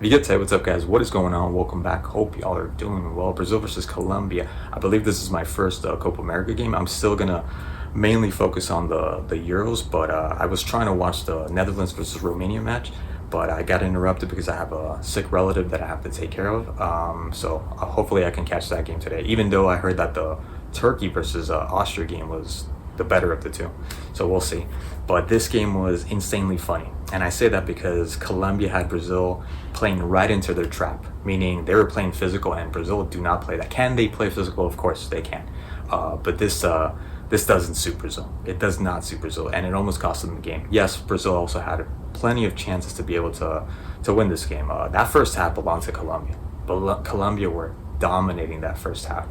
If you get to what's up, guys? What is going on? Welcome back. Hope y'all are doing well. Brazil versus Colombia. I believe this is my first Copa America game. I'm still gonna mainly focus on the Euros, but I was trying to watch the Netherlands versus Romania match, but I got interrupted because I have a sick relative that I have to take care of. So hopefully I can catch that game today. Even though I heard that the Turkey versus Austria game was the better of the two, so we'll see. But this game was insanely funny, and I say that because Colombia had Brazil playing right into their trap, meaning they were playing physical, and Brazil do not play that. Can they play physical? Of course they can, but this doesn't suit Brazil. It does not suit Brazil, and it almost cost them the game. Yes, Brazil also had plenty of chances to be able to win this game. That first half belonged to Colombia, but Colombia were dominating that first half.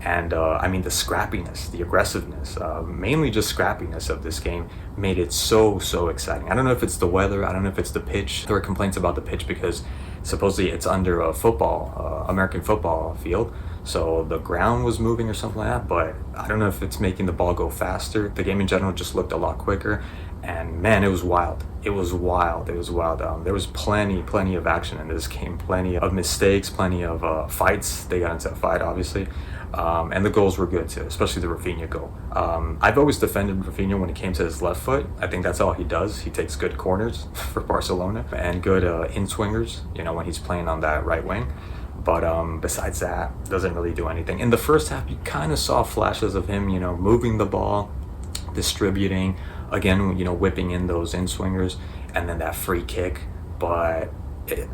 And I mean, the scrappiness, the aggressiveness, mainly just scrappiness of this game made it so exciting. I don't know if it's the weather, I don't know if it's the pitch. There were complaints about the pitch because supposedly it's under a football, American football field, so the ground was moving or something like that, but I don't know if it's making the ball go faster. The game in general just looked a lot quicker, and man, it was wild. It was wild. There was plenty of action in this game, plenty of mistakes, plenty of fights. They got into a fight, obviously. And the goals were good too, especially the Rafinha goal. I've always defended Rafinha when it came to his left foot. I think that's all he does. He takes good corners for Barcelona and good in-swingers, when he's playing on that right wing. But besides that, doesn't really do anything. In the first half, you kind of saw flashes of him, moving the ball, distributing, again, whipping in those in-swingers, and then that free kick. But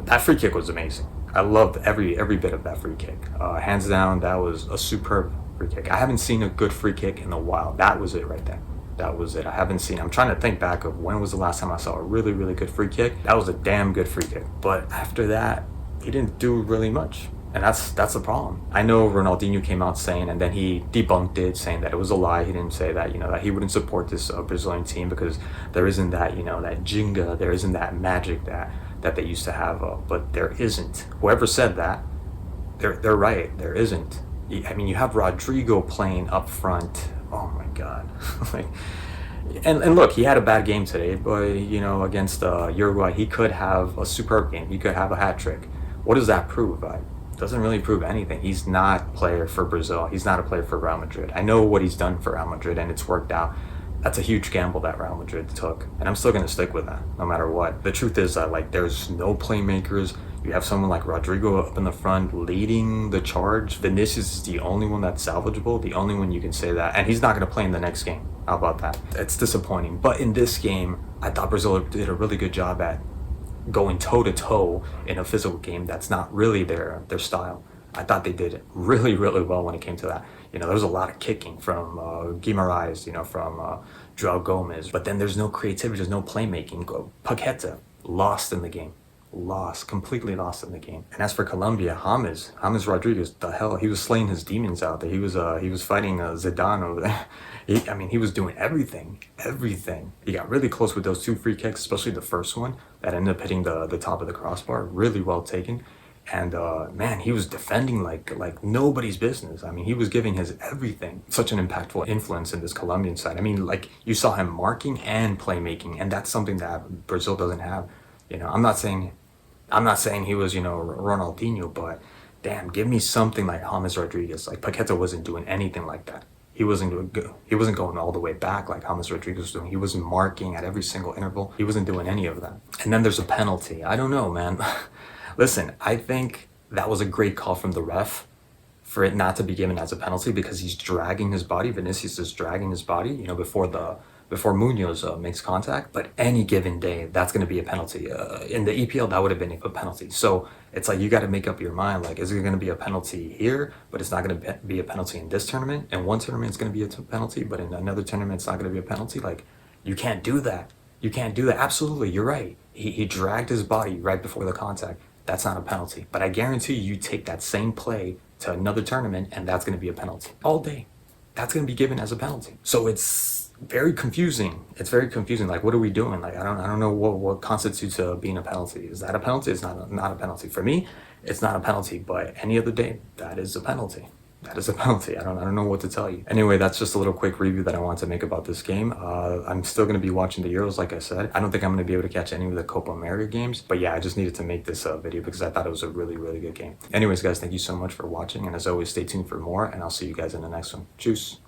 that free kick was amazing. I loved every bit of that free kick. Hands down, that was a superb free kick. I haven't seen a good free kick in a while. That was it right there. That was it. I'm trying to think back of when was the last time I saw a really good free kick. That was a damn good free kick. But after that, he didn't do really much. And that's the problem. I know Ronaldinho came out saying, and then he debunked it, saying that it was a lie. He didn't say that, that he wouldn't support this Brazilian team because there isn't that, that jinga, there isn't that magic that they used to have. But there isn't. Whoever said that, they're right. There isn't. I mean, you have Rodrigo playing up front. Oh my God. And look, he had a bad game today, but against Uruguay, he could have a superb game. He could have a hat trick. What does that prove? Doesn't really prove anything. He's not a player for Brazil. He's not a player for Real Madrid. I know what he's done for Real Madrid, and it's worked out. That's a huge gamble that Real Madrid took, and I'm still going to stick with that no matter what. The truth is that there's no playmakers. You have someone like Rodrigo up in the front leading the charge. Vinicius is the only one that's salvageable, the only one you can say that, and he's not going to play in the next game. How about that? It's disappointing. But in this game, I thought Brazil did a really good job at going toe-to-toe in a physical game that's not really their style. I thought they did really well when it came to that. There was a lot of kicking from Guimarães, from João Gomes, but then there's no creativity, there's no playmaking. Paqueta, lost in the game. Completely lost in the game. And as for Colombia, James Rodriguez, the hell, he was slaying his demons out there. He was fighting Zidane over there. He was doing everything. He got really close with those two free kicks, especially the first one that ended up hitting the top of the crossbar. Really well taken. And man, he was defending like nobody's business. He was giving his everything. Such an impactful influence in this Colombian side. You saw him marking and playmaking, and that's something that Brazil doesn't have. I'm not saying he was, Ronaldinho, but damn, give me something like James Rodriguez. Paqueta wasn't doing anything like that. He wasn't going all the way back like James Rodriguez was doing. He wasn't marking at every single interval. He wasn't doing any of that. And then there's a penalty. I don't know, man. Listen, I think that was a great call from the ref for it not to be given as a penalty because he's dragging his body. Vinicius is dragging his body, before Munoz makes contact. But any given day, that's going to be a penalty. In the EPL, that would have been a penalty. So it's you got to make up your mind. Is it going to be a penalty here, but it's not going to be a penalty in this tournament? In one tournament, it's going to be a penalty, but in another tournament, it's not going to be a penalty. You can't do that. You can't do that. Absolutely, you're right. He dragged his body right before the contact. That's not a penalty. But I guarantee you take that same play to another tournament, and that's going to be a penalty. All day. That's going to be given as a penalty. So it's very confusing. What are we doing? I don't know what constitutes being a penalty. Is that a penalty? It's not a penalty. For me, it's not a penalty, but any other day, that is a penalty. That is a penalty. I don't know what to tell you. Anyway, that's just a little quick review that I wanted to make about this game. I'm still going to be watching the Euros, like I said. I don't think I'm going to be able to catch any of the Copa America games, but yeah, I just needed to make this video because I thought it was a really, really good game. Anyways, guys, thank you so much for watching, and as always, stay tuned for more, and I'll see you guys in the next one. Cheers.